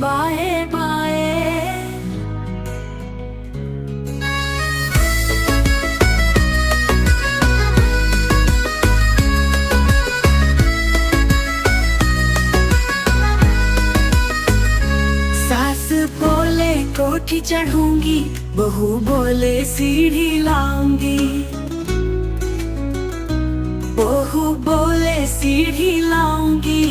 बाए बाए। सास बोले कोठी चढ़ूंगी, बहू बोले सीढ़ी लाऊंगी। बहू बोले सीढ़ी लाऊंगी।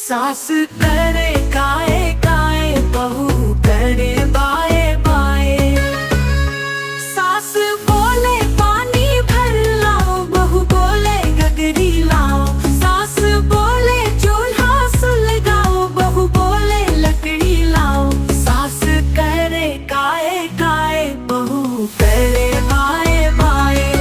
सास करे काए काए, बहू करे बाए बाए। सास बोले पानी भर लाओ, बहू बोले गगरी लाओ। सास बोले चूल्हा सुलगाओ, बहू बोले लकड़ी लाओ। सास करे काए काए, बहू करे बाए बाए।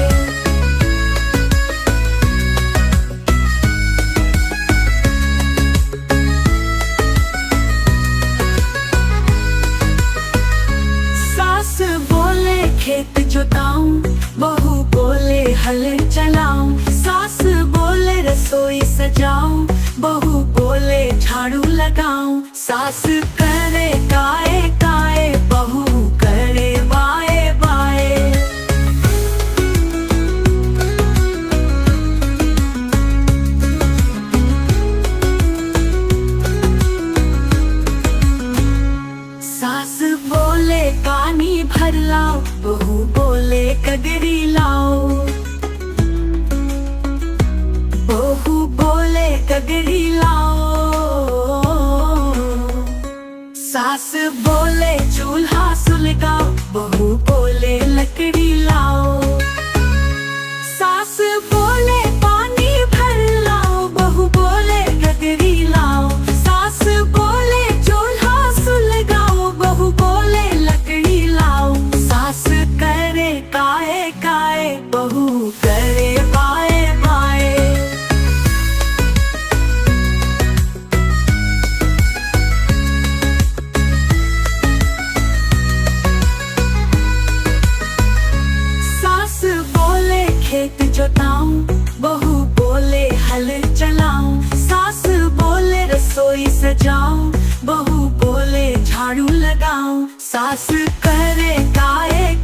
सास बोले खेत जोताऊं, बहू बोले हल चलाऊं। सास बोले रसोई सजाऊं, बहू बोले झाड़ू लगाऊं। सास करे काए काए, बहू करे बाए बाए। सास बोले पानी भर लाओ, बहू बोले गगरी लाओ। बहू बोले गगरी लाओ। सास बोले चूल्हा सुलगाओ, बहू बोले लकड़ी लाओ। सास बोले पानी भर लाओ, बहू बोले गगरी लाओ। सास बोले चूल्हा सुलगाओ, बहू बोले लकड़ी लाओ। सास करे काए काए, बहू करे बाए बाए। सास बोले खेत जोताऊं, बहू बोले हल चलाऊं। सास बोले रसोई सजाऊं, बहू बोले झाड़ू लगाऊं। सास करे काए